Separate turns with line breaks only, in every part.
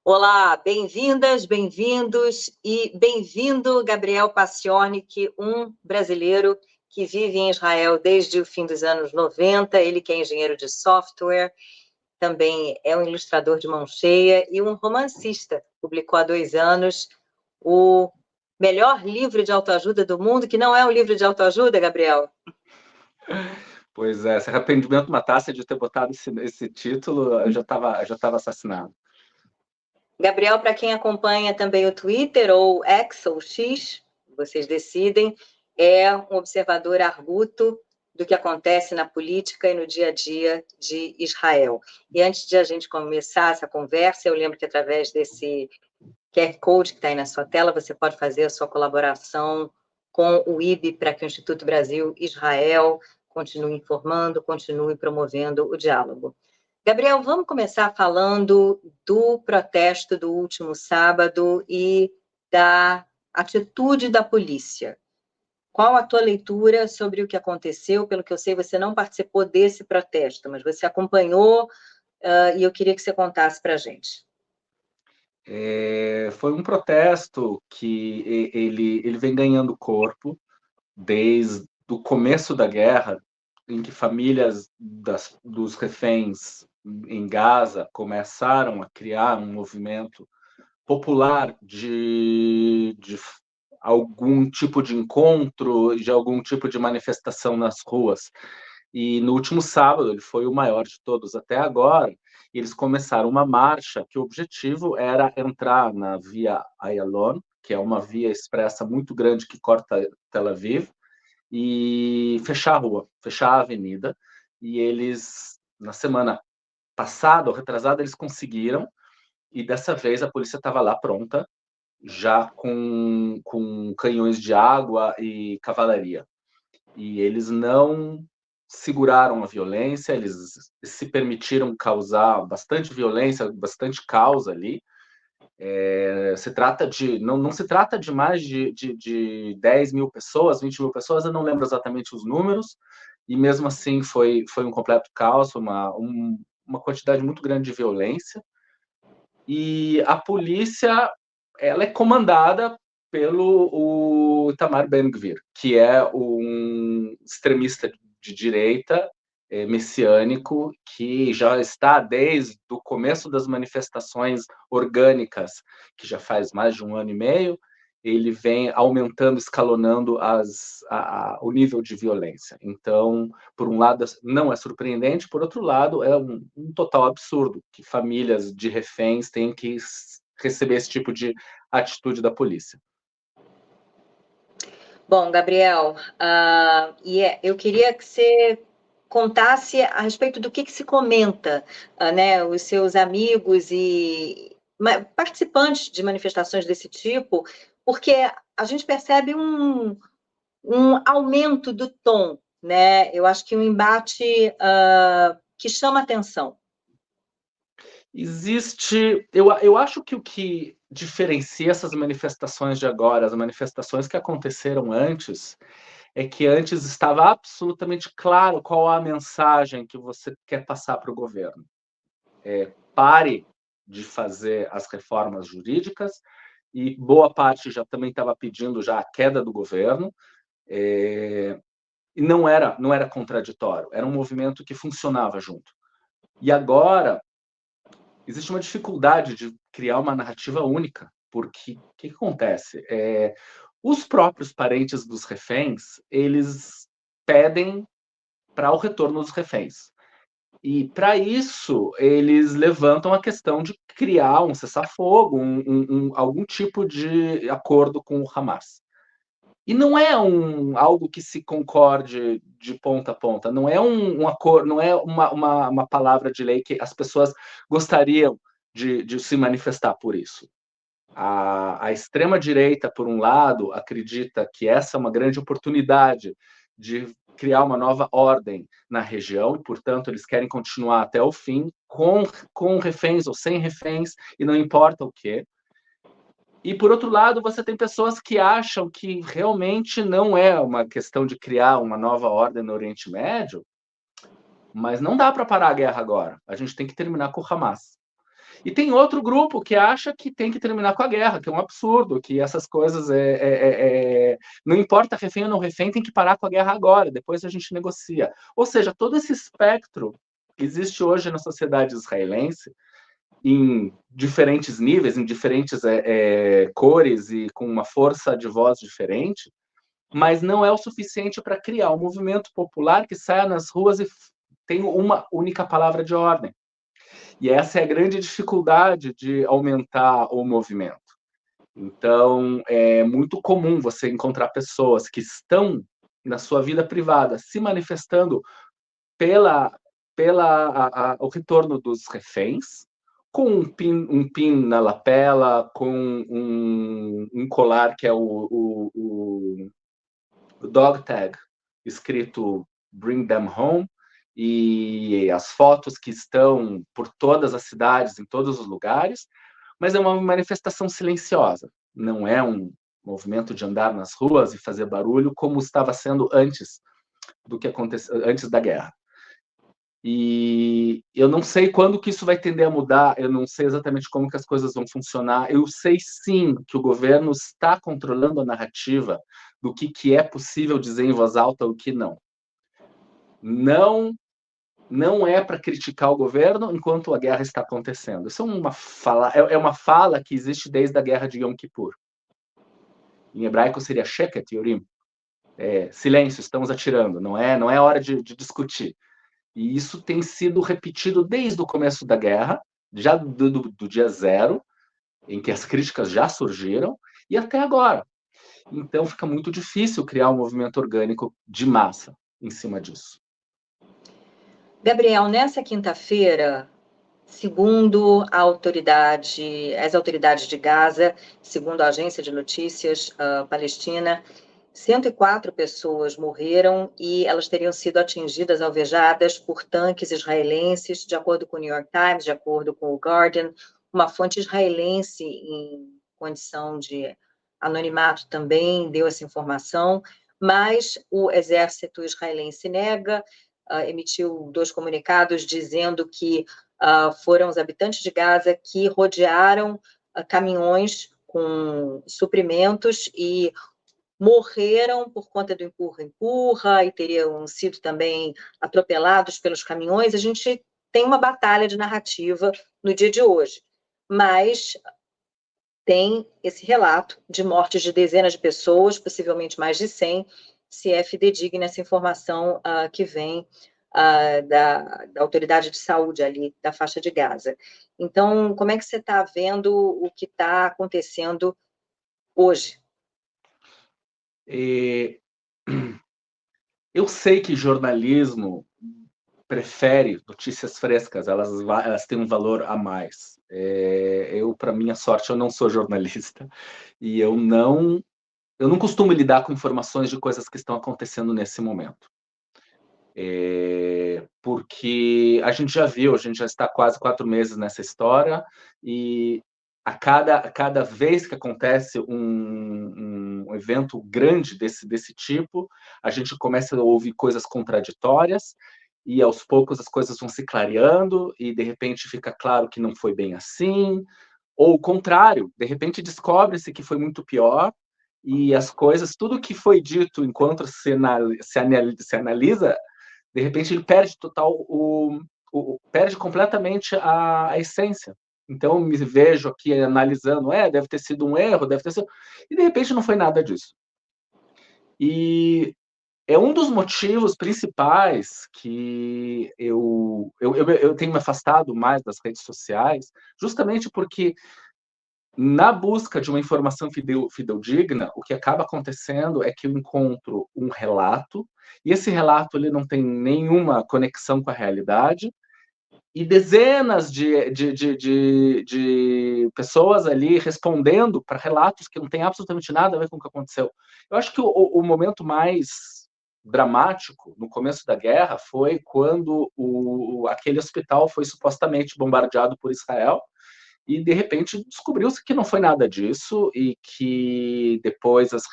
Olá, bem-vindas, bem-vindos e bem-vindo Gabriel Paciornik, um brasileiro que vive em Israel desde o fim dos anos 90, ele que é engenheiro de software, também é um ilustrador de mão cheia e um romancista. Publicou há 2 anos o melhor livro de autoajuda do mundo, que não é um livro de autoajuda, Gabriel.
Pois é, esse arrependimento matasse de ter botado esse título, eu já estava assassinado.
Gabriel, para quem acompanha também o Twitter, ou X, ou X, vocês decidem, é um observador arguto do que acontece na política e no dia a dia de Israel. E antes de a gente começar essa conversa, eu lembro que através desse QR Code que está aí na sua tela, você pode fazer a sua colaboração com o IB para que o Instituto Brasil Israel continue informando, continue promovendo o diálogo. Gabriel, vamos começar falando do protesto do último sábado e da atitude da polícia. Qual a tua leitura sobre o que aconteceu? Pelo que eu sei, você não participou desse protesto, mas você acompanhou, e eu queria que você contasse para a gente.
Foi um protesto que ele vem ganhando corpo desde o começo da guerra, em que famílias dos reféns em Gaza começaram a criar um movimento popular de algum tipo de encontro, de algum tipo de manifestação nas ruas. E no último sábado, ele foi o maior de todos até agora, e eles começaram uma marcha que o objetivo era entrar na Via Ayalon, que é uma via expressa muito grande que corta Tel Aviv, e fechar a rua, fechar a avenida. E eles, na semana passada ou retrasada, eles conseguiram, e dessa vez a polícia estava lá pronta, já com canhões de água e cavalaria. E eles não seguraram a violência, eles se permitiram causar bastante violência, bastante caos ali. Se trata de, não se trata de mais de 10 mil pessoas, 20 mil pessoas, eu não lembro exatamente os números, e mesmo assim foi um completo caos, uma quantidade muito grande de violência. E a polícia, ela é comandada pelo o Itamar Ben-Gvir, que é um extremista de direita, messiânico, que já está desde o começo das manifestações orgânicas, que já faz mais de 1 ano e meio, ele vem aumentando, escalonando o nível de violência. Então, por um lado, não é surpreendente, por outro lado, é um total absurdo que famílias de reféns tenham que receber esse tipo de atitude da polícia.
Bom, Gabriel, eu queria que você contasse a respeito do que se comenta, né, os seus amigos e participantes de manifestações desse tipo, porque a gente percebe um aumento do tom, né? Eu acho que um embate que chama atenção.
Eu acho que o que diferencia essas manifestações de agora, as manifestações que aconteceram antes, é que antes estava absolutamente claro qual a mensagem que você quer passar para o governo. Pare de fazer as reformas jurídicas, e boa parte já também estava pedindo já a queda do governo, e não era contraditório, era um movimento que funcionava junto. E agora existe uma dificuldade de criar uma narrativa única, porque o que acontece? Os próprios parentes dos reféns, eles pedem para o retorno dos reféns. E, para isso, eles levantam a questão de criar um cessar-fogo, algum tipo de acordo com o Hamas. E não é algo que se concorde de ponta a ponta, não é um acordo, não é uma palavra de lei que as pessoas gostariam de se manifestar por isso. A extrema-direita, por um lado, acredita que essa é uma grande oportunidade de criar uma nova ordem na região, e, portanto, eles querem continuar até o fim, com reféns ou sem reféns, e não importa o quê. E, por outro lado, você tem pessoas que acham que realmente não é uma questão de criar uma nova ordem no Oriente Médio, mas não dá para parar a guerra agora. A gente tem que terminar com o Hamas. E tem outro grupo que acha que tem que terminar com a guerra, que é um absurdo, que essas coisas não importa refém ou não refém, tem que parar com a guerra agora, depois a gente negocia. Ou seja, todo esse espectro que existe hoje na sociedade israelense, em diferentes níveis, em diferentes cores e com uma força de voz diferente, mas não é o suficiente para criar um movimento popular que saia nas ruas e tenha uma única palavra de ordem. E essa é a grande dificuldade de aumentar o movimento. Então, é muito comum você encontrar pessoas que estão na sua vida privada se manifestando o retorno dos reféns, com um pin na lapela, com um colar que é o dog tag, escrito Bring Them Home, e as fotos que estão por todas as cidades, em todos os lugares, mas é uma manifestação silenciosa, não é um movimento de andar nas ruas e fazer barulho como estava sendo antes do que aconteceu, antes da guerra. E eu não sei quando que isso vai tender a mudar, eu não sei exatamente como que as coisas vão funcionar. Eu sei sim que o governo está controlando a narrativa do que é possível dizer em voz alta e o que não. Não é para criticar o governo enquanto a guerra está acontecendo. Isso é uma fala que existe desde a guerra de Yom Kippur. Em hebraico seria Sheket Yorim. Silêncio, estamos atirando, não é hora de discutir. E isso tem sido repetido desde o começo da guerra, já do dia zero, em que as críticas já surgiram, e até agora. Então fica muito difícil criar um movimento orgânico de massa em cima disso.
Gabriel, nessa quinta-feira, segundo as autoridades de Gaza, segundo a agência de notícias palestina, 104 pessoas morreram e elas teriam sido atingidas, alvejadas por tanques israelenses, de acordo com o New York Times, de acordo com o Guardian, uma fonte israelense em condição de anonimato também deu essa informação, mas o exército israelense nega, emitiu 2 comunicados dizendo que foram os habitantes de Gaza que rodearam caminhões com suprimentos e morreram por conta do empurra-empurra e teriam sido também atropelados pelos caminhões. A gente tem uma batalha de narrativa no dia de hoje, mas tem esse relato de mortes de dezenas de pessoas, possivelmente mais de 100, se é fidedigna essa informação que vem da Autoridade de Saúde ali, da faixa de Gaza. Então, como é que você está vendo o que está acontecendo hoje?
Eu sei que jornalismo prefere notícias frescas, elas têm um valor a mais. Para minha sorte, eu não sou jornalista e eu não costumo lidar com informações de coisas que estão acontecendo nesse momento. Porque a gente já viu, a gente já está quase 4 meses nessa história e a cada vez que acontece um evento grande desse tipo, a gente começa a ouvir coisas contraditórias e aos poucos as coisas vão se clareando e de repente fica claro que não foi bem assim, ou o contrário, de repente descobre-se que foi muito pior e as coisas, tudo que foi dito enquanto se analisa, de repente ele perde perde completamente a essência. Então, me vejo aqui analisando, deve ter sido um erro, deve ter sido... E, de repente, não foi nada disso. E é um dos motivos principais que eu tenho me afastado mais das redes sociais, justamente porque, na busca de uma informação fidedigna, o que acaba acontecendo é que eu encontro um relato, e esse relato ele não tem nenhuma conexão com a realidade, e dezenas de pessoas ali respondendo para relatos que não têm absolutamente nada a ver com o que aconteceu. Eu acho que o momento mais dramático no começo da guerra foi quando aquele hospital foi supostamente bombardeado por Israel e, de repente, descobriu-se que não foi nada disso e que depois as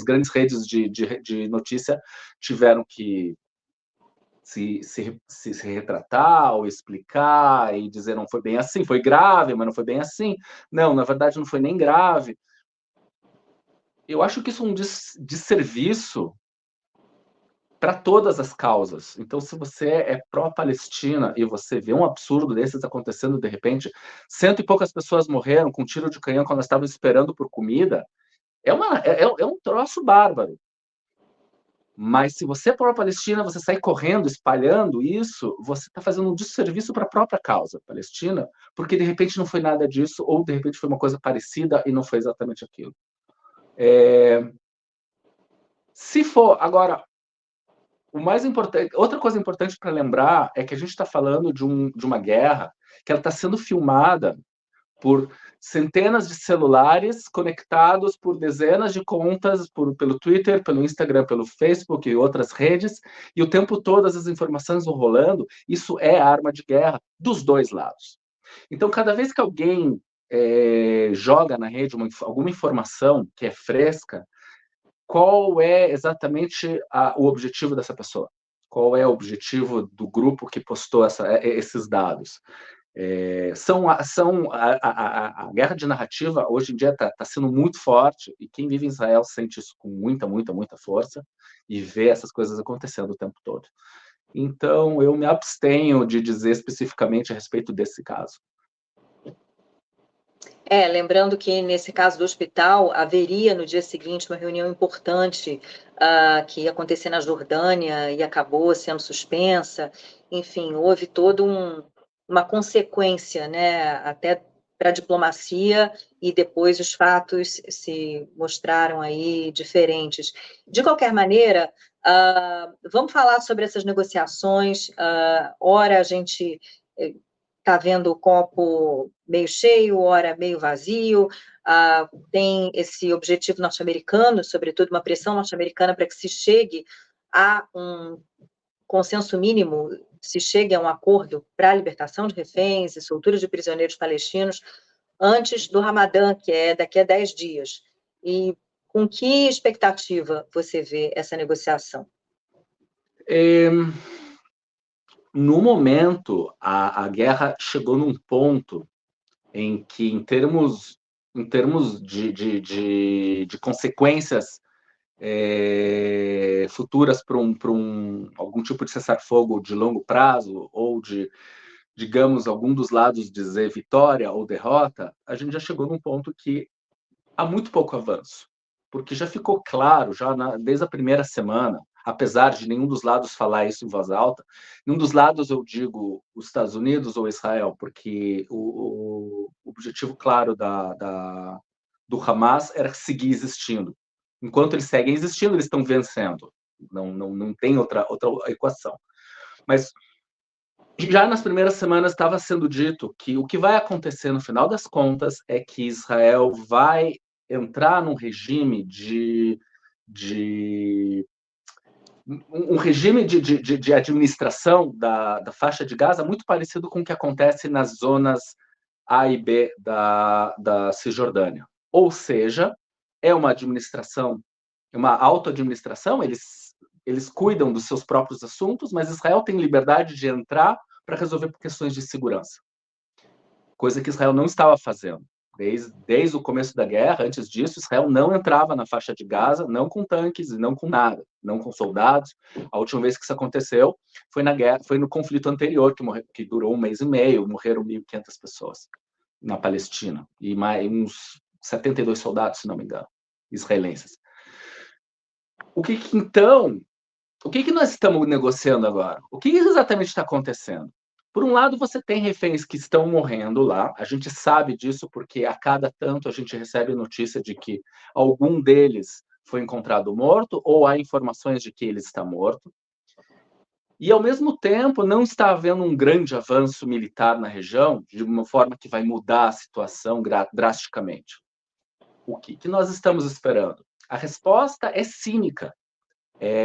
grandes redes de notícia tiveram que se retratar ou explicar e dizer não foi bem assim, foi grave, mas não foi bem assim. Não, na verdade não foi nem grave. Eu acho que isso é um desserviço para todas as causas. Então, se você é pró-Palestina e você vê um absurdo desses acontecendo de repente, 100 e poucas pessoas morreram com um tiro de canhão quando elas estavam esperando por comida, é um troço bárbaro. Mas se você é pró-Palestina, você sai correndo, espalhando isso, você está fazendo um desserviço para a própria causa palestina, porque de repente não foi nada disso, ou de repente foi uma coisa parecida e não foi exatamente aquilo. Se for, agora, o mais importante, outra coisa importante para lembrar é que a gente está falando de uma guerra que ela está sendo filmada por centenas de celulares conectados por dezenas de contas pelo Twitter, pelo Instagram, pelo Facebook e outras redes, e o tempo todo as informações vão rolando. Isso é arma de guerra dos dois lados. Então, cada vez que alguém joga na rede alguma informação que é fresca, qual é exatamente o objetivo dessa pessoa? Qual é o objetivo do grupo que postou esses dados? A guerra de narrativa hoje em dia está sendo muito forte, e quem vive em Israel sente isso com muita, muita, muita força e vê essas coisas acontecendo o tempo todo. Então, eu me abstenho de dizer especificamente a respeito desse caso.
Lembrando que nesse caso do hospital, haveria no dia seguinte uma reunião importante que ia acontecer na Jordânia e acabou sendo suspensa. Enfim, houve toda uma consequência, né, até para a diplomacia, e depois os fatos se mostraram aí diferentes. De qualquer maneira, vamos falar sobre essas negociações. Ora, a gente está vendo o copo meio cheio, ora meio vazio. Tem esse objetivo norte-americano, sobretudo uma pressão norte-americana para que se chegue a um consenso mínimo, se chegue a um acordo para a libertação de reféns e soltura de prisioneiros palestinos antes do Ramadã, que é daqui a 10 dias. E com que expectativa você vê essa negociação?
No momento, a guerra chegou num ponto em que, em termos de consequências futuras para algum tipo de cessar-fogo de longo prazo, ou de, digamos, algum dos lados dizer vitória ou derrota, a gente já chegou num ponto que há muito pouco avanço, porque já ficou claro, desde a primeira semana, apesar de nenhum dos lados falar isso em voz alta, nenhum dos lados, eu digo, os Estados Unidos ou Israel, porque o objetivo claro do Hamas era seguir existindo. Enquanto eles seguem existindo, eles estão vencendo. Não tem outra equação. Mas já nas primeiras semanas estava sendo dito que o que vai acontecer no final das contas é que Israel vai entrar num regime um regime de administração da faixa de Gaza muito parecido com o que acontece nas zonas A e B da Cisjordânia. Ou seja, é uma administração, uma autoadministração, eles cuidam dos seus próprios assuntos, mas Israel tem liberdade de entrar para resolver questões de segurança. Coisa que Israel não estava fazendo. Desde o começo da guerra, antes disso, Israel não entrava na faixa de Gaza, não com tanques e não com nada, não com soldados. A última vez que isso aconteceu foi na guerra, foi no conflito anterior, que durou 1 mês e meio, morreram 1.500 pessoas na Palestina, e mais uns 72 soldados, se não me engano, israelenses. Então, o que nós estamos negociando agora? O que exatamente está acontecendo? Por um lado, você tem reféns que estão morrendo lá, a gente sabe disso porque a cada tanto a gente recebe notícia de que algum deles foi encontrado morto, ou há informações de que ele está morto. E, ao mesmo tempo, não está havendo um grande avanço militar na região, de uma forma que vai mudar a situação drasticamente. O que nós estamos esperando? A resposta é cínica.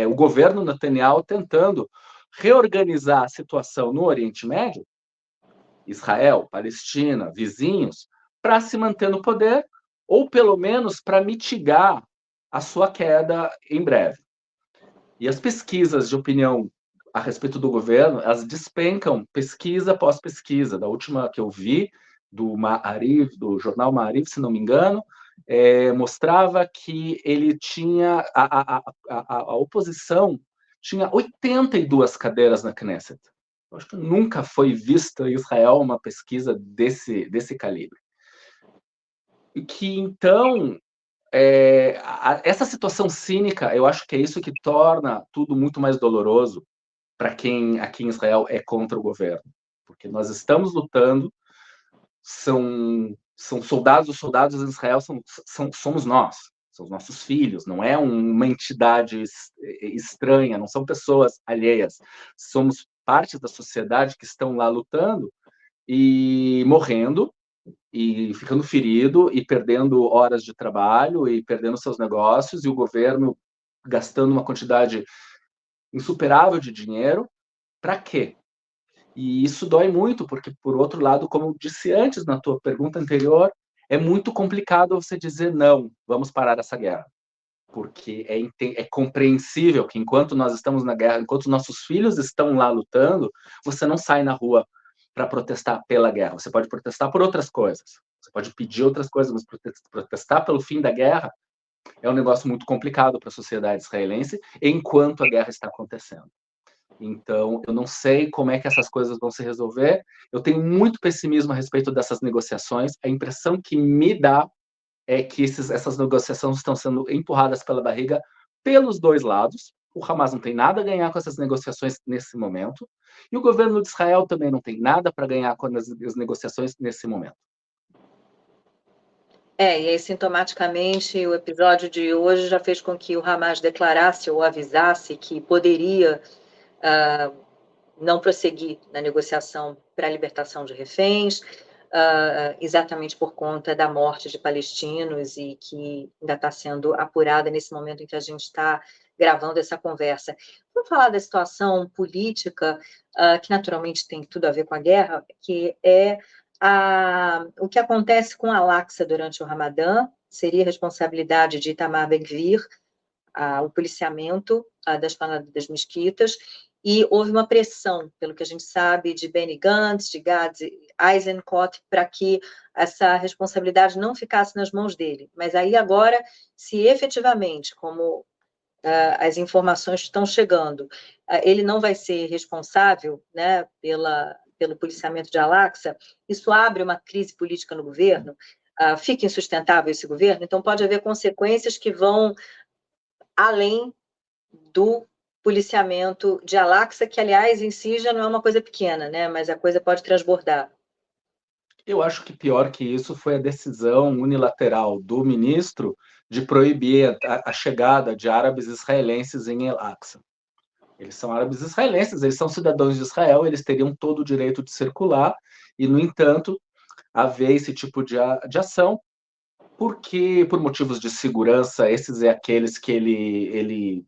O governo Netanyahu tentando reorganizar a situação no Oriente Médio, Israel, Palestina, vizinhos, para se manter no poder, ou pelo menos para mitigar a sua queda em breve. E as pesquisas de opinião a respeito do governo, elas despencam pesquisa após pesquisa. Da última que eu vi, do Ma'ariv, do jornal Ma'ariv, se não me engano, mostrava que ele tinha a oposição tinha 82 cadeiras na Knesset. Eu acho que nunca foi vista em Israel uma pesquisa desse calibre. E que, então, essa situação cínica, eu acho que é isso que torna tudo muito mais doloroso para quem aqui em Israel é contra o governo. Porque nós estamos lutando, são soldados, os soldados em Israel somos nós, são os nossos filhos, não é uma entidade estranha, não são pessoas alheias, somos parte da sociedade que estão lá lutando e morrendo, e ficando ferido, e perdendo horas de trabalho, e perdendo seus negócios, e o governo gastando uma quantidade insuperável de dinheiro, para quê? E isso dói muito, porque, por outro lado, como eu disse antes na tua pergunta anterior, é muito complicado você dizer não, vamos parar essa guerra. Porque é compreensível que enquanto nós estamos na guerra, enquanto nossos filhos estão lá lutando, você não sai na rua para protestar pela guerra. Você pode protestar por outras coisas. Você pode pedir outras coisas, mas protestar pelo fim da guerra é um negócio muito complicado para a sociedade israelense enquanto a guerra está acontecendo. Então, eu não sei como é que essas coisas vão se resolver. Eu tenho muito pessimismo a respeito dessas negociações. A impressão que me dá é que essas negociações estão sendo empurradas pela barriga pelos dois lados. O Hamas não tem nada a ganhar com essas negociações nesse momento. E o governo de Israel também não tem nada para ganhar com as negociações nesse momento.
E aí, sintomaticamente, o episódio de hoje já fez com que o Hamas declarasse ou avisasse que poderia não prosseguir na negociação para a libertação de reféns, exatamente por conta da morte de palestinos e que ainda está sendo apurada nesse momento em que a gente está gravando essa conversa. Vamos falar da situação política, que naturalmente tem tudo a ver com a guerra, que é o que acontece com Al-Aqsa durante o Ramadã, seria responsabilidade de Itamar Ben-Gvir, o policiamento das esplanadas das mesquitas, e houve uma pressão, pelo que a gente sabe, de Benny Gantz, de Gad Eisenkot, para que essa responsabilidade não ficasse nas mãos dele. Mas aí agora, se efetivamente, como as informações estão chegando, ele não vai ser responsável, né, pelo policiamento de Al-Aqsa, isso abre uma crise política no governo, fica insustentável esse governo, então pode haver consequências que vão além do policiamento de Al-Aqsa, que, aliás, em si já não é uma coisa pequena, né? Mas a coisa pode transbordar.
Eu acho que pior que isso foi a decisão unilateral do ministro de proibir a chegada de árabes israelenses em Al-Aqsa. Eles são árabes israelenses, eles são cidadãos de Israel, eles teriam todo o direito de circular, e, no entanto, haver esse tipo de ação, porque, por motivos de segurança, esses é aqueles que ele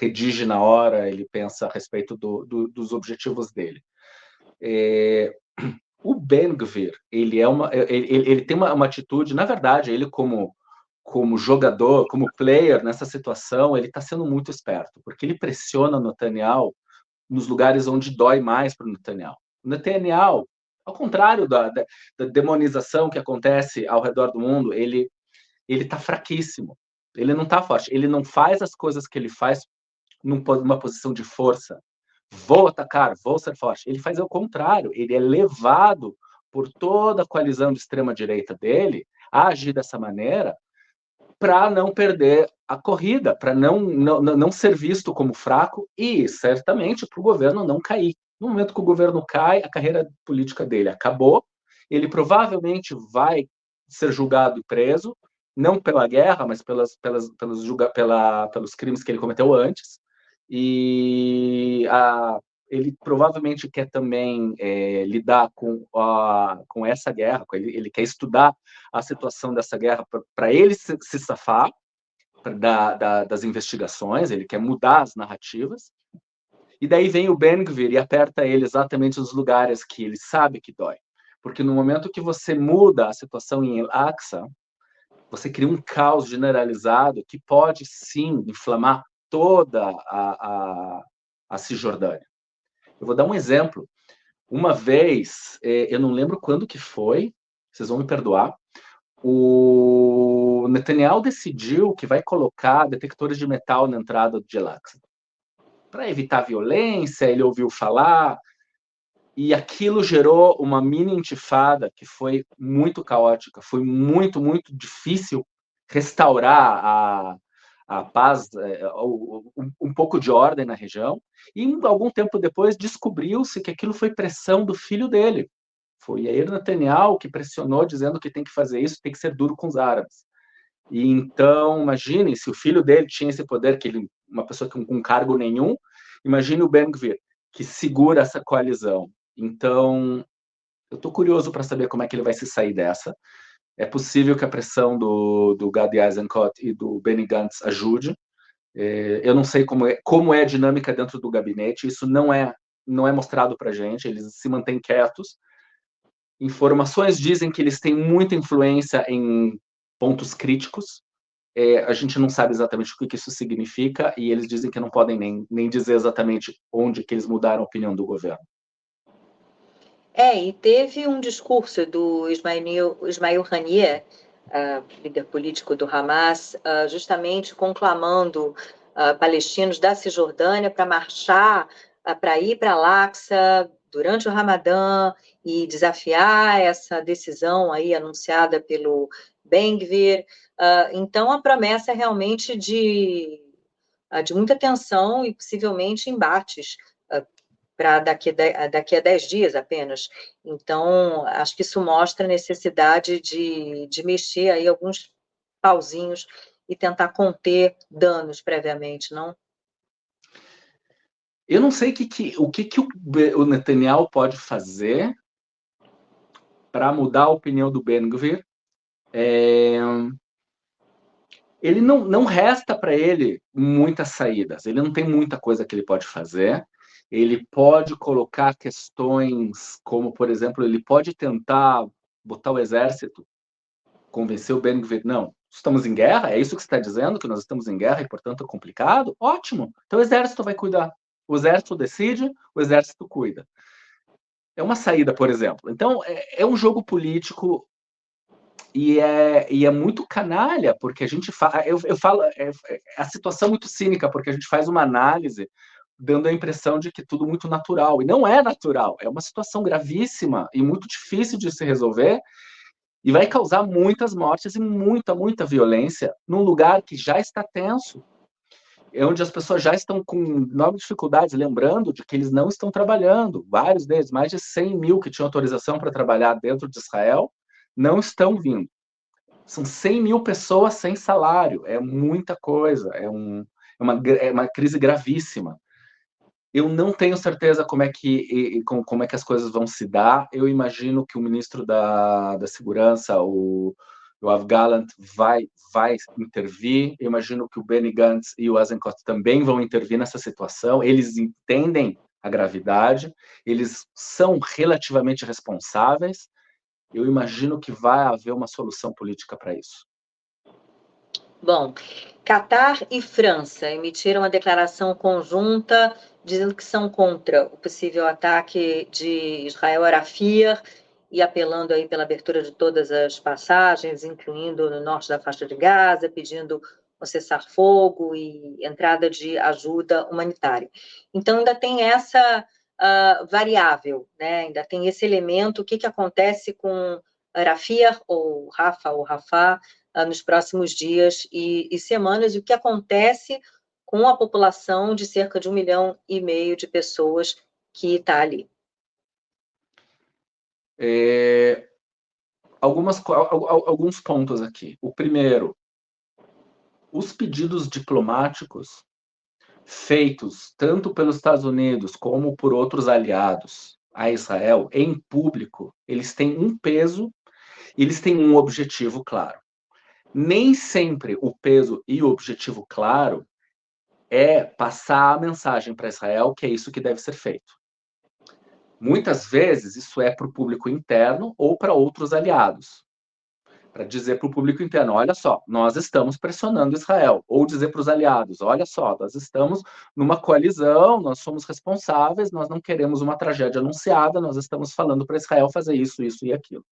redige na hora, ele pensa a respeito dos objetivos dele. O Ben-Gvir, ele tem uma atitude, na verdade, ele como jogador, como player nessa situação, ele está sendo muito esperto, porque ele pressiona o Netanyahu nos lugares onde dói mais para o Netanyahu. O Netanyahu, ao contrário da demonização que acontece ao redor do mundo, ele está fraquíssimo. Ele não está forte. Ele não faz as coisas que ele faz numa posição de força. Vou atacar, vou ser forte. Ele faz o contrário. Ele é levado por toda a coalizão de extrema-direita dele a agir dessa maneira para não perder a corrida, para não ser visto como fraco e, certamente, para o governo não cair. No momento que o governo cai, a carreira política dele acabou, ele provavelmente vai ser julgado e preso, não pela guerra, mas pelos crimes que ele cometeu antes, e ele provavelmente quer também lidar com essa guerra, ele quer estudar a situação dessa guerra para ele se safar das investigações, ele quer mudar as narrativas, e daí vem o Ben-Gvir e aperta ele exatamente nos lugares que ele sabe que dói. Porque no momento que você muda a situação em Al-Aqsa, você cria um caos generalizado que pode, sim, inflamar toda a Cisjordânia. Eu vou dar um exemplo. Uma vez, eu não lembro quando que foi, vocês vão me perdoar, o Netanyahu decidiu que vai colocar detectores de metal na entrada de Al-Aqsa. Para evitar violência, ele ouviu falar, e aquilo gerou uma mini intifada que foi muito caótica, foi muito, muito difícil restaurar a paz, um pouco de ordem na região, e algum tempo depois descobriu-se que aquilo foi pressão do filho dele. Foi Yair Netanyahu que pressionou, dizendo que tem que fazer isso, tem que ser duro com os árabes. E então, imagine, se o filho dele tinha esse poder, que ele, uma pessoa com cargo nenhum, imagine o Ben-Gvir, que segura essa coalizão. Então, eu estou curioso para saber como é que ele vai se sair dessa. É possível que a pressão do Gadi Eisenkot e do Benny Gantz ajude. Eu não sei como é a dinâmica dentro do gabinete, isso não é mostrado para a gente, eles se mantêm quietos. Informações dizem que eles têm muita influência em pontos críticos. A gente não sabe exatamente o que isso significa, e eles dizem que não podem nem dizer exatamente onde que eles mudaram a opinião do governo.
E teve um discurso do Ismail Haniyeh, líder político do Hamas, justamente conclamando palestinos da Cisjordânia para marchar, para ir para Al-Aqsa durante o Ramadã e desafiar essa decisão aí anunciada pelo Ben-Gvir. Então, a promessa é realmente de muita tensão e possivelmente embates para daqui a 10 dias apenas. Então, acho que isso mostra a necessidade de mexer aí alguns pauzinhos e tentar conter danos previamente, não?
Eu não sei o que o Netanyahu pode fazer para mudar a opinião do Ben-Gvir. Ele não resta para ele muitas saídas, ele não tem muita coisa que ele pode fazer. Ele pode colocar questões como, por exemplo, ele pode tentar botar o exército, convencer o Ben-Gvir, não, estamos em guerra, é isso que você está dizendo, que nós estamos em guerra e, portanto, é complicado? Ótimo, então o exército vai cuidar. O exército decide, o exército cuida. É uma saída, por exemplo. Então, é um jogo político e é muito canalha, porque a gente eu falo, a situação muito cínica, porque a gente faz uma análise dando a impressão de que tudo muito natural, e não é natural, é uma situação gravíssima e muito difícil de se resolver, e vai causar muitas mortes e muita violência num lugar que já está tenso, onde as pessoas já estão com enormes dificuldades, lembrando de que eles não estão trabalhando, vários deles, mais de 100 mil que tinham autorização para trabalhar dentro de Israel, não estão vindo. São 100 mil pessoas sem salário, é muita coisa, é uma crise gravíssima. Eu não tenho certeza como é que as coisas vão se dar. Eu imagino que o ministro da Segurança, o Yoav Gallant, vai intervir. Eu imagino que o Benny Gantz e o Eisenkot também vão intervir nessa situação. Eles entendem a gravidade, eles são relativamente responsáveis. Eu imagino que vai haver uma solução política para isso.
Bom, Catar e França emitiram uma declaração conjunta dizendo que são contra o possível ataque de Israel a Rafah e apelando aí pela abertura de todas as passagens, incluindo no norte da faixa de Gaza, pedindo um cessar-fogo e entrada de ajuda humanitária. Então, ainda tem essa variável, né? Ainda tem esse elemento, o que acontece com Rafah ou Rafah, nos próximos dias e semanas, e o que acontece com a população de cerca de 1,5 milhão de pessoas que está ali.
Alguns pontos aqui. O primeiro, os pedidos diplomáticos feitos tanto pelos Estados Unidos como por outros aliados a Israel, em público, eles têm um peso e eles têm um objetivo claro. Nem sempre o peso e o objetivo claro é passar a mensagem para Israel que é isso que deve ser feito. Muitas vezes isso é para o público interno ou para outros aliados. para dizer para o público interno, olha só, nós estamos pressionando Israel, ou dizer para os aliados, olha só, nós estamos numa coalizão, nós somos responsáveis, nós não queremos uma tragédia anunciada, nós estamos falando para Israel fazer isso, isso e aquilo.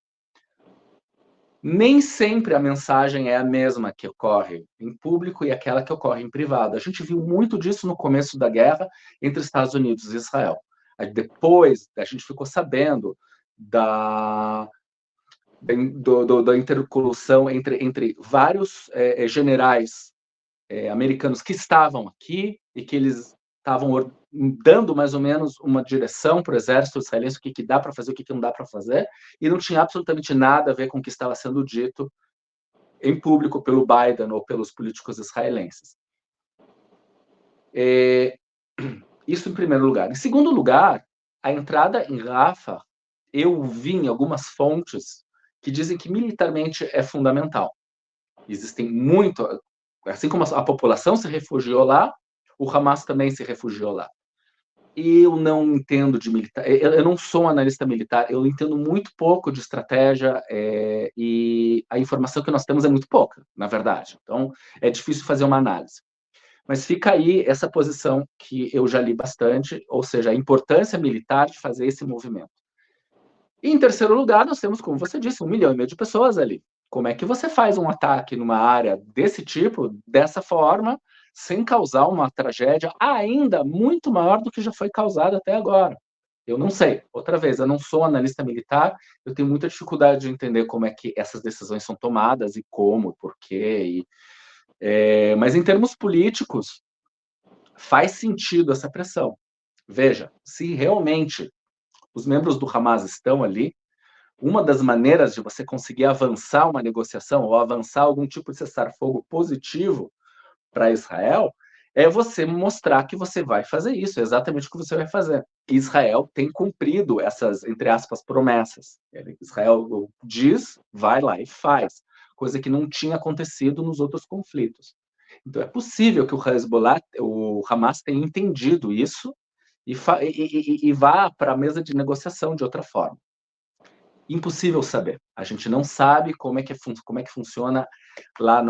Nem sempre a mensagem é a mesma que ocorre em público e aquela que ocorre em privado. A gente viu muito disso no começo da guerra entre Estados Unidos e Israel. Aí depois, a gente ficou sabendo da interlocução entre vários generais americanos que estavam aqui e que eles estavam dando mais ou menos uma direção para o exército israelense, o que dá para fazer, o que não dá para fazer, e não tinha absolutamente nada a ver com o que estava sendo dito em público pelo Biden ou pelos políticos israelenses. Isso em primeiro lugar. Em segundo lugar, a entrada em Rafah, eu vi em algumas fontes que dizem que militarmente é fundamental. Existem muito, assim como a população se refugiou lá, o Hamas também se refugiou lá. Eu não entendo de militar, eu não sou um analista militar, eu entendo muito pouco de estratégia e a informação que nós temos é muito pouca, na verdade. Então, é difícil fazer uma análise. Mas fica aí essa posição que eu já li bastante, ou seja, a importância militar de fazer esse movimento. E, em terceiro lugar, nós temos, como você disse, 1,5 milhão de pessoas ali. Como é que você faz um ataque numa área desse tipo, dessa forma, sem causar uma tragédia ainda muito maior do que já foi causada até agora? Eu não sei. Outra vez, eu não sou analista militar, eu tenho muita dificuldade de entender como é que essas decisões são tomadas e como, e por quê. Mas, em termos políticos, faz sentido essa pressão. Veja, se realmente os membros do Hamas estão ali, uma das maneiras de você conseguir avançar uma negociação ou avançar algum tipo de cessar-fogo positivo para Israel é você mostrar que você vai fazer isso, é exatamente o que você vai fazer. Israel tem cumprido essas, entre aspas, promessas. Israel diz, vai lá e faz, coisa que não tinha acontecido nos outros conflitos. Então é possível que o Hezbollah, o Hamas tenha entendido isso e vá para a mesa de negociação de outra forma. Impossível saber. A gente não sabe como é que funciona lá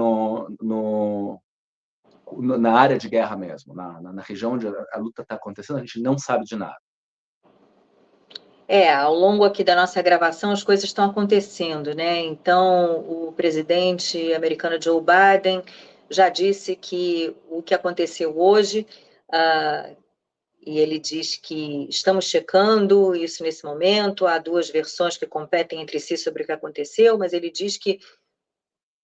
na área de guerra mesmo, na região onde a luta está acontecendo, a gente não sabe de nada.
Ao longo aqui da nossa gravação, as coisas estão acontecendo, né? Então, o presidente americano Joe Biden já disse que o que aconteceu hoje, e ele diz que estamos checando isso nesse momento, há duas versões que competem entre si sobre o que aconteceu, mas ele diz que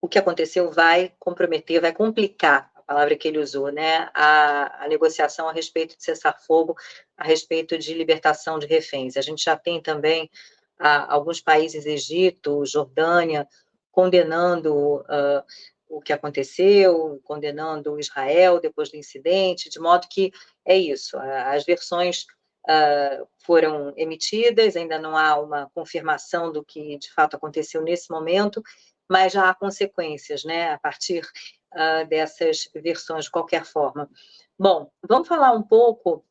o que aconteceu vai comprometer, vai complicar, a palavra que ele usou, né, a negociação a respeito de cessar-fogo, a respeito de libertação de reféns. A gente já tem também alguns países, Egito, Jordânia, condenando o que aconteceu, condenando Israel depois do incidente, de modo que é isso, as versões foram emitidas, ainda não há uma confirmação do que de fato aconteceu nesse momento, mas já há consequências, né, a partir dessas versões, de qualquer forma. Bom, vamos falar um pouco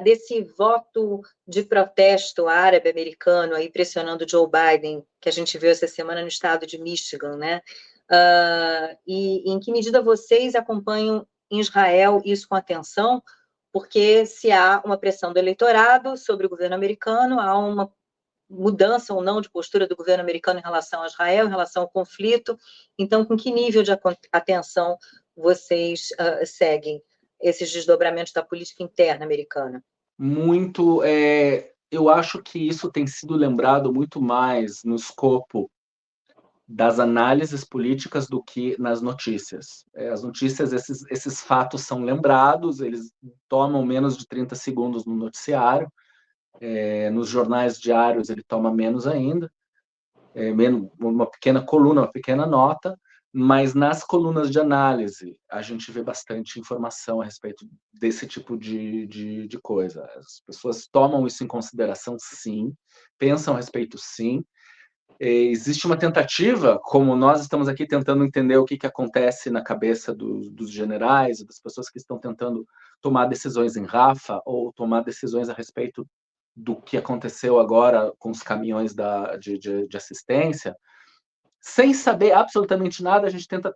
desse voto de protesto árabe-americano aí pressionando Joe Biden, que a gente viu essa semana no estado de Michigan, né? E em que medida vocês acompanham em Israel isso com atenção? Porque se há uma pressão do eleitorado sobre o governo americano, há uma mudança ou não de postura do governo americano em relação a Israel, em relação ao conflito. Então, com que nível de atenção vocês seguem esses desdobramentos da política interna americana?
Muito. Eu acho que isso tem sido lembrado muito mais no escopo das análises políticas do que nas notícias. As notícias, esses fatos são lembrados, eles tomam menos de 30 segundos no noticiário, nos jornais diários ele toma menos ainda, uma pequena coluna, uma pequena nota, mas nas colunas de análise a gente vê bastante informação a respeito desse tipo de coisa. As pessoas tomam isso em consideração, sim, pensam a respeito, sim. Existe uma tentativa, como nós estamos aqui tentando entender o que acontece na cabeça dos generais, das pessoas que estão tentando tomar decisões em Rafah ou tomar decisões a respeito do que aconteceu agora com os caminhões de assistência. sem saber absolutamente nada, a gente tenta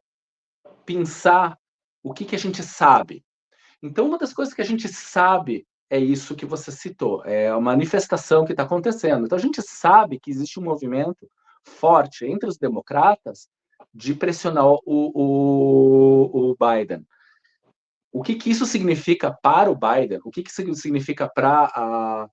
pensar o que a gente sabe. Então, uma das coisas que a gente sabe é isso que você citou, é a manifestação que está acontecendo. Então, a gente sabe que existe um movimento forte entre os democratas de pressionar o Biden. O que isso significa para o Biden? O que isso significa para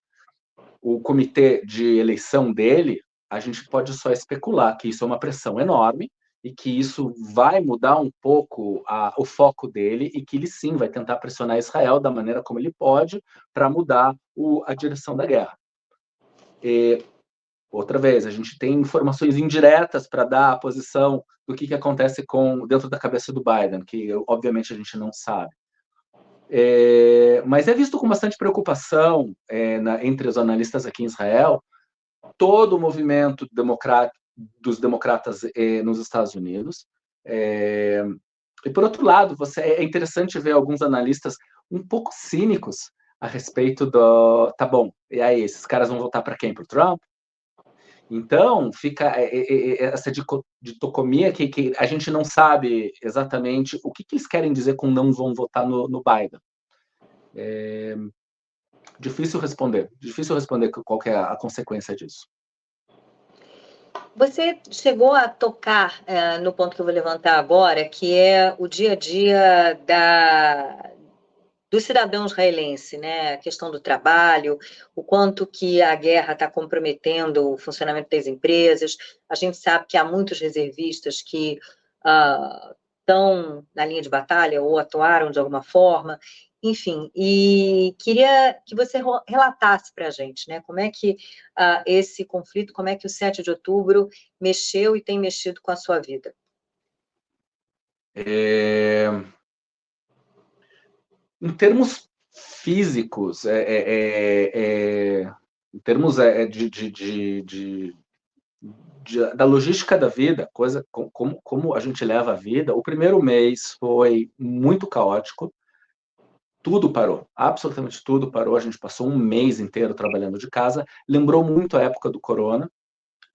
o comitê de eleição dele? A gente pode só especular que isso é uma pressão enorme e que isso vai mudar um pouco o foco dele e que ele sim vai tentar pressionar Israel da maneira como ele pode para mudar a direção da guerra. E, outra vez, a gente tem informações indiretas para dar a posição do que acontece dentro da cabeça do Biden, que obviamente a gente não sabe. Mas é visto com bastante preocupação entre os analistas aqui em Israel todo o movimento dos democratas nos Estados Unidos. E, por outro lado, é interessante ver alguns analistas um pouco cínicos a respeito tá bom, e aí, esses caras vão votar para quem? Para o Trump? Então, fica essa dicotomia que a gente não sabe exatamente o que eles querem dizer com não vão votar no Biden. Difícil responder qual que é a consequência disso.
Você chegou a tocar no ponto que eu vou levantar agora, que é o dia a dia do cidadão israelense, né? A questão do trabalho, o quanto que a guerra está comprometendo o funcionamento das empresas. A gente sabe que há muitos reservistas que estão na linha de batalha ou atuaram de alguma forma. Enfim, e queria que você relatasse para a gente, né? Como é que esse conflito, como é que o 7 de outubro mexeu e tem mexido com a sua vida?
Em termos físicos, em termos da logística da vida, coisa como a gente leva a vida, o primeiro mês foi muito caótico, tudo parou, absolutamente tudo parou, a gente passou um mês inteiro trabalhando de casa, lembrou muito a época do corona,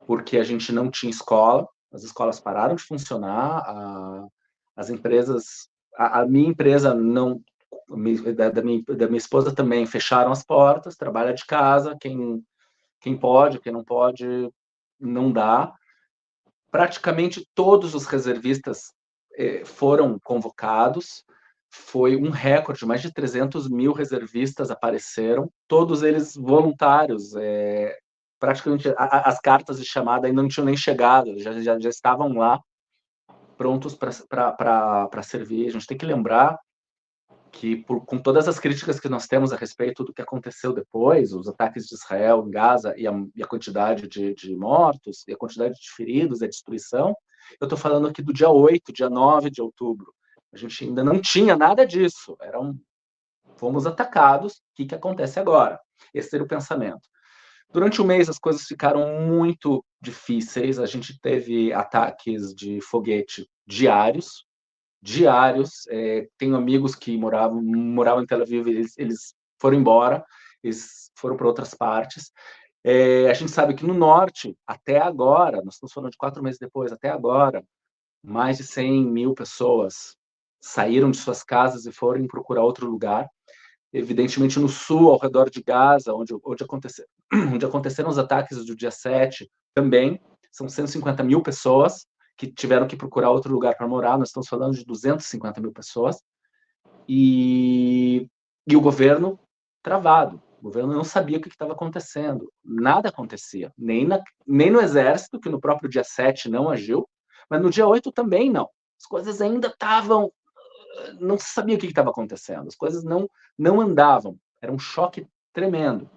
porque a gente não tinha escola, as escolas pararam de funcionar, as empresas, a minha empresa não, da minha esposa também fecharam as portas, trabalha de casa, quem pode, quem não pode, não dá. Praticamente todos os reservistas foram convocados, foi um recorde, mais de 300 mil reservistas apareceram, todos eles voluntários, praticamente as cartas de chamada ainda não tinham nem chegado, já estavam lá, prontos para servir. A gente tem que lembrar que, com todas as críticas que nós temos a respeito do que aconteceu depois, os ataques de Israel em Gaza e a quantidade de mortos, e a quantidade de feridos, e a destruição, eu estou falando aqui do dia 8, dia 9 de outubro. A gente ainda não tinha nada disso, fomos atacados, o que acontece agora? Esse era o pensamento. Durante o mês, as coisas ficaram muito difíceis, a gente teve ataques de foguete diários, tenho amigos que moravam em Tel Aviv, eles foram embora, eles foram para outras partes. A gente sabe que no norte, até agora, nós estamos falando de 4 meses depois, até agora, mais de 100 mil pessoas saíram de suas casas e foram procurar outro lugar. Evidentemente, no sul, ao redor de Gaza, onde aconteceram os ataques do dia 7, também são 150 mil pessoas que tiveram que procurar outro lugar para morar. Nós estamos falando de 250 mil pessoas. E o governo travado. O governo não sabia o que estava acontecendo. Nada acontecia. Nem no Exército, que no próprio dia 7 não agiu, mas no dia 8 também não. As coisas ainda estavam... Não se sabia o que estava acontecendo. As coisas não andavam. Era um choque tremendo.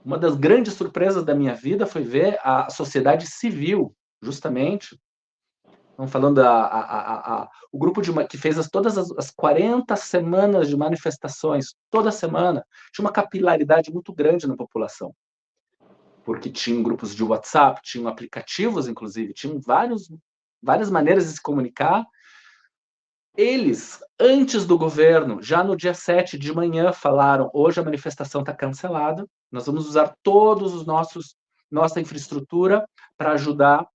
Uma das grandes surpresas da minha vida foi ver a sociedade civil, justamente. Estamos falando o grupo que fez todas as 40 semanas de manifestações, toda semana, tinha uma capilaridade muito grande na população. Porque tinham grupos de WhatsApp, tinham aplicativos, inclusive, tinham várias maneiras de se comunicar. Eles, antes do governo, já no dia 7 de manhã, falaram: hoje a manifestação está cancelada, nós vamos usar todos nossa infraestrutura para ajudar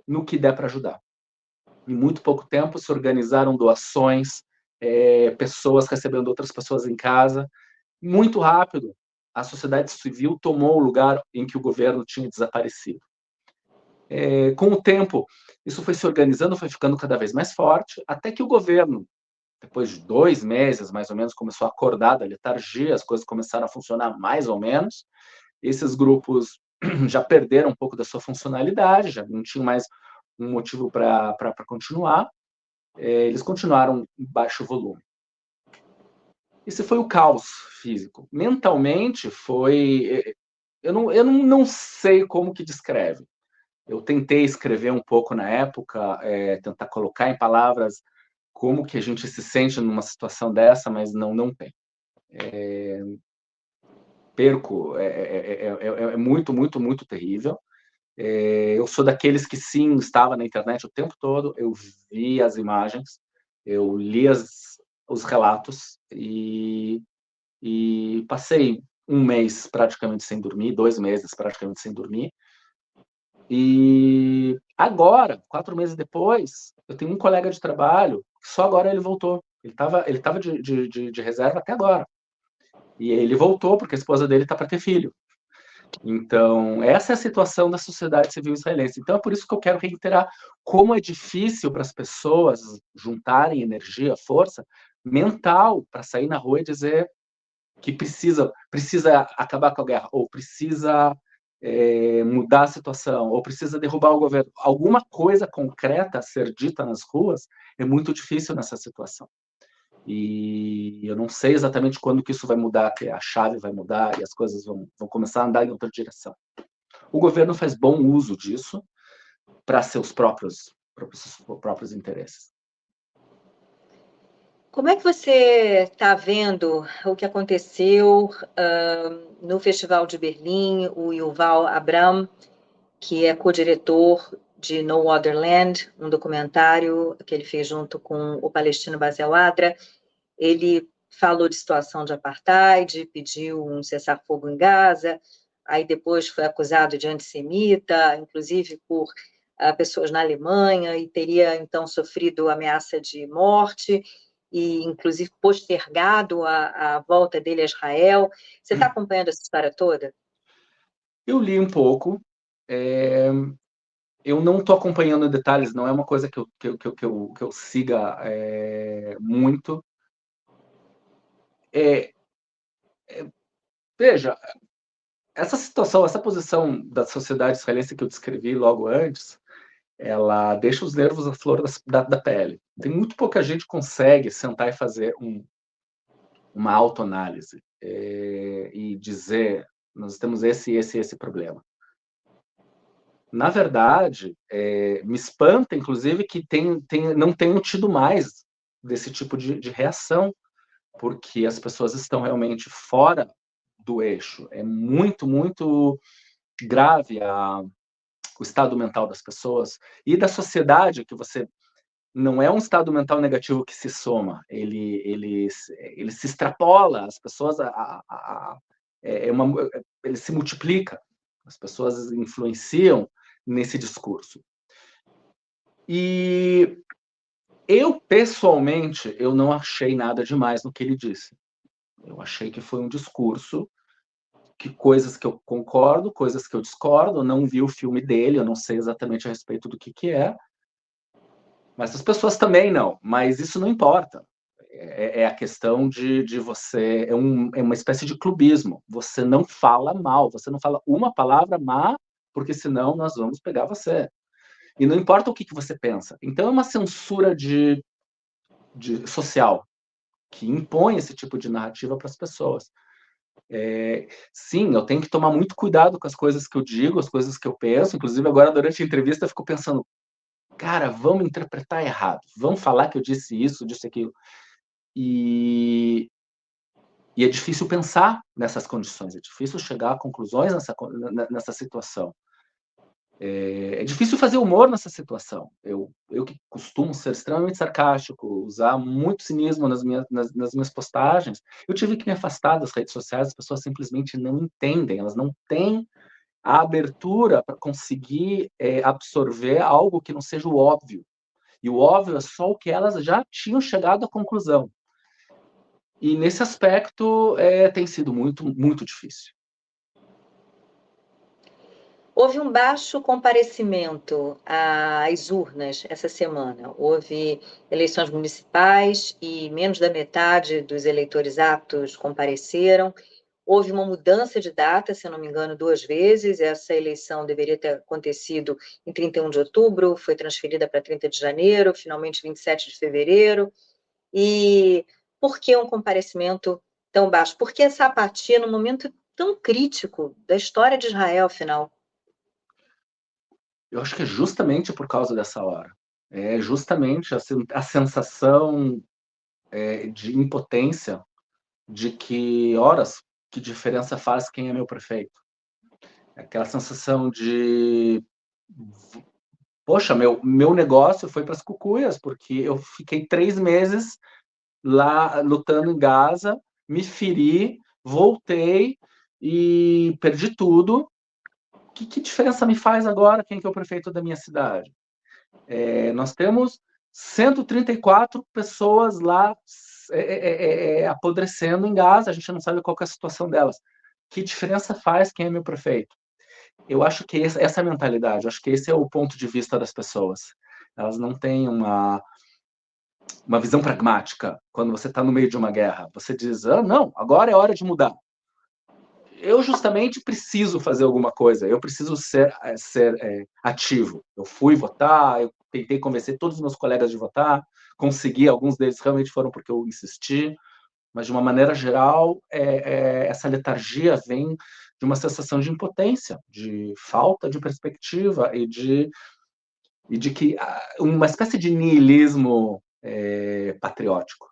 no que der para ajudar. Em muito pouco tempo se organizaram doações, pessoas recebendo outras pessoas em casa. Muito rápido, a sociedade civil tomou o lugar em que o governo tinha desaparecido. Com o tempo, isso foi se organizando, foi ficando cada vez mais forte, até que o governo, depois de 2 meses, mais ou menos, começou a acordar da letargia, as coisas começaram a funcionar mais ou menos. Esses grupos já perderam um pouco da sua funcionalidade, já não tinham mais um motivo para continuar. Eles continuaram em baixo volume. Esse foi o caos físico. Mentalmente, foi... Eu não sei como que descreve. Eu tentei escrever um pouco na época, tentar colocar em palavras como que a gente se sente numa situação dessa, mas não tem. Perco, é muito, muito, muito terrível. Eu sou daqueles que, sim, estava na internet o tempo todo, eu vi as imagens, eu li os relatos e passei 1 mês praticamente sem dormir, 2 meses praticamente sem dormir. E agora, 4 meses depois, eu tenho um colega de trabalho que só agora ele voltou. Ele tava de reserva até agora. E ele voltou porque a esposa dele está para ter filho. Então, essa é a situação da sociedade civil israelense. Então, é por isso que eu quero reiterar como é difícil para as pessoas juntarem energia, força mental para sair na rua e dizer que precisa acabar com a guerra, ou precisa mudar a situação, ou precisa derrubar o governo. Alguma coisa concreta a ser dita nas ruas é muito difícil nessa situação. E eu não sei exatamente quando que isso vai mudar, que a chave vai mudar e as coisas vão começar a andar em outra direção. O governo faz bom uso disso para seus próprios interesses.
Como é que você está vendo o que aconteceu no Festival de Berlim? O Yuval Abram, que é co-diretor de No Other Land, um documentário que ele fez junto com o palestino Basel Adra, ele falou de situação de apartheid, pediu um cessar-fogo em Gaza, aí depois foi acusado de antissemita, inclusive por pessoas na Alemanha, e teria então sofrido ameaça de morte, e inclusive postergado a volta dele a Israel. Você está acompanhando essa história toda?
Eu li um pouco, eu não estou acompanhando detalhes, não é uma coisa que eu siga muito. Veja, essa situação, essa posição da sociedade israelense que eu descrevi logo antes, ela deixa os nervos à flor da pele. Tem muito pouca gente que consegue sentar e fazer uma autoanálise e dizer, nós temos esse problema. Na verdade, me espanta, inclusive, que não tenham tido mais desse tipo de reação, porque as pessoas estão realmente fora do eixo. É muito, muito grave o estado mental das pessoas e da sociedade, que você não é um estado mental negativo que se soma, ele se extrapola, as pessoas ele se multiplica, as pessoas influenciam nesse discurso. E eu, pessoalmente, eu não achei nada demais no que ele disse. Eu achei que foi um discurso que coisas que eu concordo, coisas que eu discordo, não vi o filme dele, eu não sei exatamente a respeito do que é, mas as pessoas também não, mas isso não importa. É a questão de você, é uma espécie de clubismo, você não fala mal, você não fala uma palavra má, porque senão nós vamos pegar você. E não importa o que você pensa. Então é uma censura social, que impõe esse tipo de narrativa para as pessoas. Sim, eu tenho que tomar muito cuidado com as coisas que eu digo, as coisas que eu penso. Inclusive, agora, durante a entrevista, eu fico pensando, cara, vamos interpretar errado. Vamos falar que eu disse isso, disse aquilo. E é difícil pensar nessas condições, é difícil chegar a conclusões nessa situação. É difícil fazer humor nessa situação. Eu que costumo ser extremamente sarcástico, usar muito cinismo nas minhas postagens, eu tive que me afastar das redes sociais, as pessoas simplesmente não entendem, elas não têm a abertura para conseguir absorver algo que não seja o óbvio. E o óbvio é só o que elas já tinham chegado à conclusão. E nesse aspecto tem sido muito, muito difícil.
Houve um baixo comparecimento às urnas essa semana. Houve eleições municipais e menos da metade dos eleitores aptos compareceram. Houve uma mudança de data, se eu não me engano, 2 vezes. Essa eleição deveria ter acontecido em 31 de outubro, foi transferida para 30 de janeiro, finalmente 27 de fevereiro. E por que um comparecimento tão baixo? Por que essa apatia no momento tão crítico da história de Israel, afinal?
Eu acho que é justamente por causa dessa hora. É justamente a sensação de impotência, de que, horas, que diferença faz quem é meu prefeito? Aquela sensação de, poxa, meu negócio foi para as cucuias, porque eu fiquei 3 meses lá lutando em Gaza, me feri, voltei e perdi tudo. Que diferença me faz agora quem que é o prefeito da minha cidade? Nós temos 134 pessoas lá apodrecendo em Gaza, a gente não sabe qual é a situação delas. Que diferença faz quem é meu prefeito? Eu acho que essa é a mentalidade, eu acho que esse é o ponto de vista das pessoas. Elas não têm uma visão pragmática quando você está no meio de uma guerra. Você diz, não, agora é hora de mudar. Eu justamente preciso fazer alguma coisa, eu preciso ser ativo. Eu fui votar, eu tentei convencer todos os meus colegas de votar, consegui, alguns deles realmente foram porque eu insisti, mas de uma maneira geral, essa letargia vem de uma sensação de impotência, de falta de perspectiva e de que uma espécie de niilismo patriótico.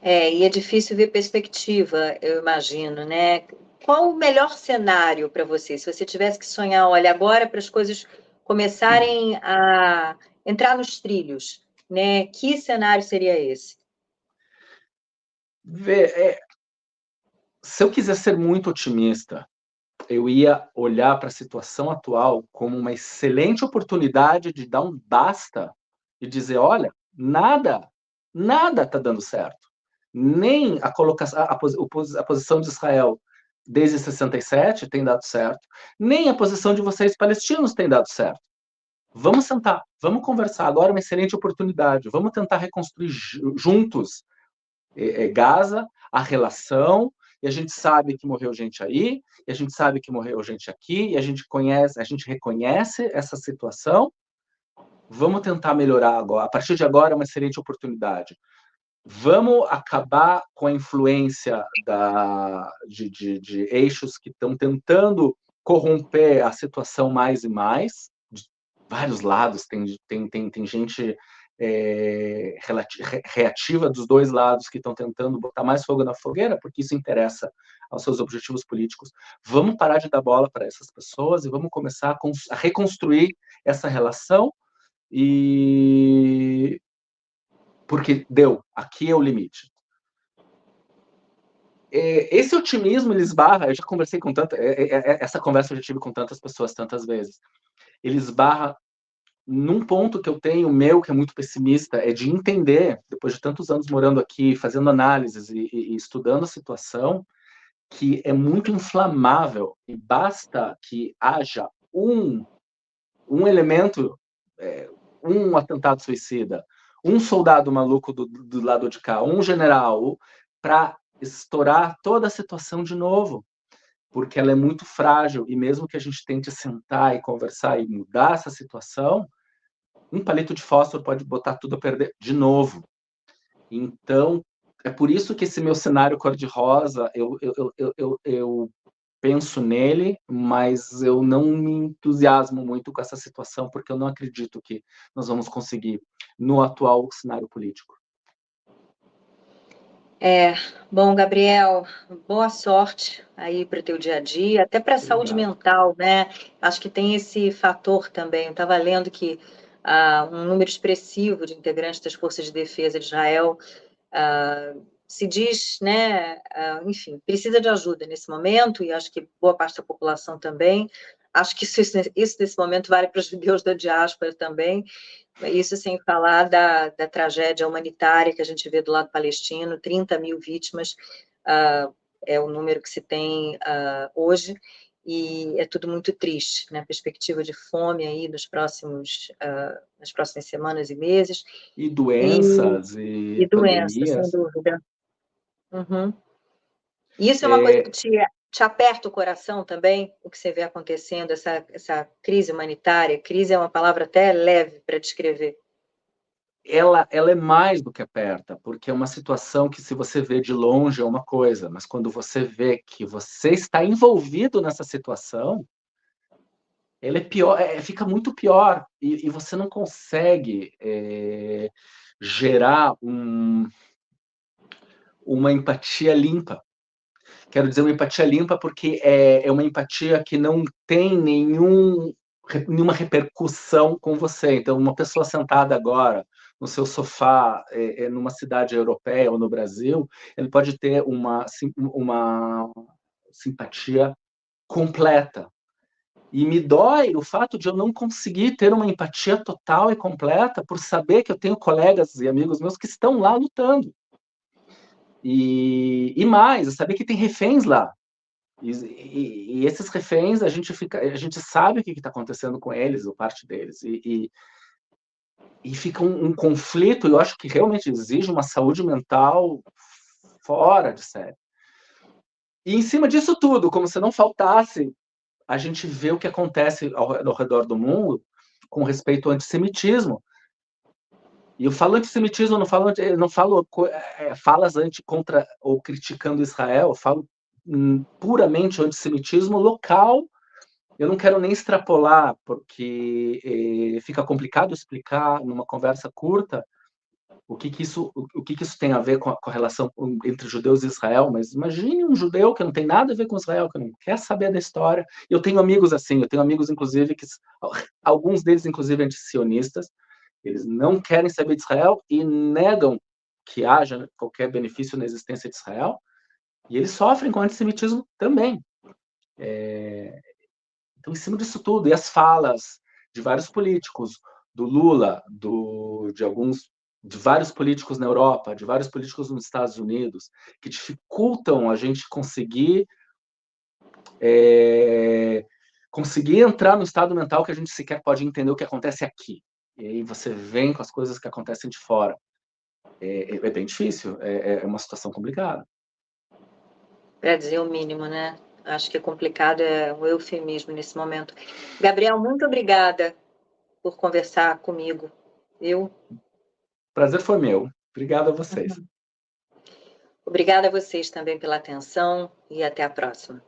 E é difícil ver perspectiva, eu imagino, né? Qual o melhor cenário para você? Se você tivesse que sonhar, olha, agora para as coisas começarem a entrar nos trilhos, né? Que cenário seria esse?
Se eu quiser ser muito otimista, eu ia olhar para a situação atual como uma excelente oportunidade de dar um basta e dizer, olha, nada está dando certo. Nem a posição de Israel desde 67 tem dado certo, nem a posição de vocês palestinos tem dado certo. Vamos sentar, vamos conversar. Agora é uma excelente oportunidade. Vamos tentar reconstruir juntos Gaza, a relação, e a gente sabe que morreu gente aí, e a gente sabe que morreu gente aqui, e a gente reconhece essa situação. Vamos tentar melhorar agora. A partir de agora é uma excelente oportunidade. Vamos acabar com a influência de eixos que estão tentando corromper a situação mais e mais, de vários lados. Tem gente reativa dos dois lados que estão tentando botar mais fogo na fogueira, porque isso interessa aos seus objetivos políticos. Vamos parar de dar bola para essas pessoas e vamos começar a reconstruir essa relação e porque deu, aqui é o limite. Esse otimismo, ele esbarra, eu já conversei com essa conversa eu já tive com tantas pessoas, tantas vezes, ele esbarra num ponto que eu tenho, que é muito pessimista, é de entender, depois de tantos anos morando aqui, fazendo análises e estudando a situação, que é muito inflamável e basta que haja um elemento, um atentado suicida, um soldado maluco do lado de cá, um general, para estourar toda a situação de novo, porque ela é muito frágil, e mesmo que a gente tente sentar e conversar e mudar essa situação, um palito de fósforo pode botar tudo a perder de novo. Então, é por isso que esse meu cenário cor-de-rosa, eu penso nele, mas eu não me entusiasmo muito com essa situação, porque eu não acredito que nós vamos conseguir no atual cenário político.
Bom, Gabriel, boa sorte aí para o teu dia a dia, até para a saúde mental, né? Acho que tem esse fator também. Eu estava lendo que um número expressivo de integrantes das Forças de Defesa de Israel se diz, né, enfim, precisa de ajuda nesse momento, e acho que boa parte da população também. Acho que isso nesse momento vale para os judeus da diáspora também, isso sem falar da tragédia humanitária que a gente vê do lado palestino, 30 mil vítimas, é o número que se tem hoje, e é tudo muito triste, né? Perspectiva de fome aí nas próximas semanas e meses.
E doenças e
doenças, sem
pandemias.
dúvida. Uhum. Isso é uma coisa que te aperta o coração também, o que você vê acontecendo, essa crise humanitária. Crise é uma palavra até leve para descrever.
Ela é mais do que aperta, porque é uma situação que, se você vê de longe, é uma coisa, mas quando você vê que você está envolvido nessa situação, ela é pior, fica muito pior, e você não consegue gerar uma empatia limpa. Quero dizer uma empatia limpa porque é uma empatia que não tem nenhuma repercussão com você. Então, uma pessoa sentada agora no seu sofá, numa cidade europeia ou no Brasil, ele pode ter uma simpatia completa. E me dói o fato de eu não conseguir ter uma empatia total e completa por saber que eu tenho colegas e amigos meus que estão lá lutando. E mais, saber que tem reféns lá. E esses reféns, a gente sabe o que está acontecendo com eles, ou parte deles, e fica um conflito, eu acho que realmente exige uma saúde mental fora de série. E em cima disso tudo, como se não faltasse, a gente vê o que acontece ao redor do mundo com respeito ao antissemitismo. E eu falo antissemitismo, não falo falas contra ou criticando Israel, eu falo puramente o antissemitismo local. Eu não quero nem extrapolar, porque fica complicado explicar numa conversa curta o que isso tem a ver com a relação entre judeus e Israel, mas imagine um judeu que não tem nada a ver com Israel, que não quer saber da história. Eu tenho amigos assim, eu tenho amigos, inclusive, alguns deles, inclusive, antisionistas, eles não querem saber de Israel e negam que haja qualquer benefício na existência de Israel, e eles sofrem com antissemitismo também. Então, em cima disso tudo, e as falas de vários políticos, do Lula, de vários políticos na Europa, de vários políticos nos Estados Unidos, que dificultam a gente conseguir entrar no estado mental que a gente sequer pode entender o que acontece aqui. E aí você vem com as coisas que acontecem de fora. É bem difícil, é uma situação complicada.
Para dizer o mínimo, né? Acho que é complicado, é um eufemismo nesse momento. Gabriel, muito obrigada por conversar comigo. O
prazer foi meu. Obrigado a vocês.
Obrigada a vocês também pela atenção e até a próxima.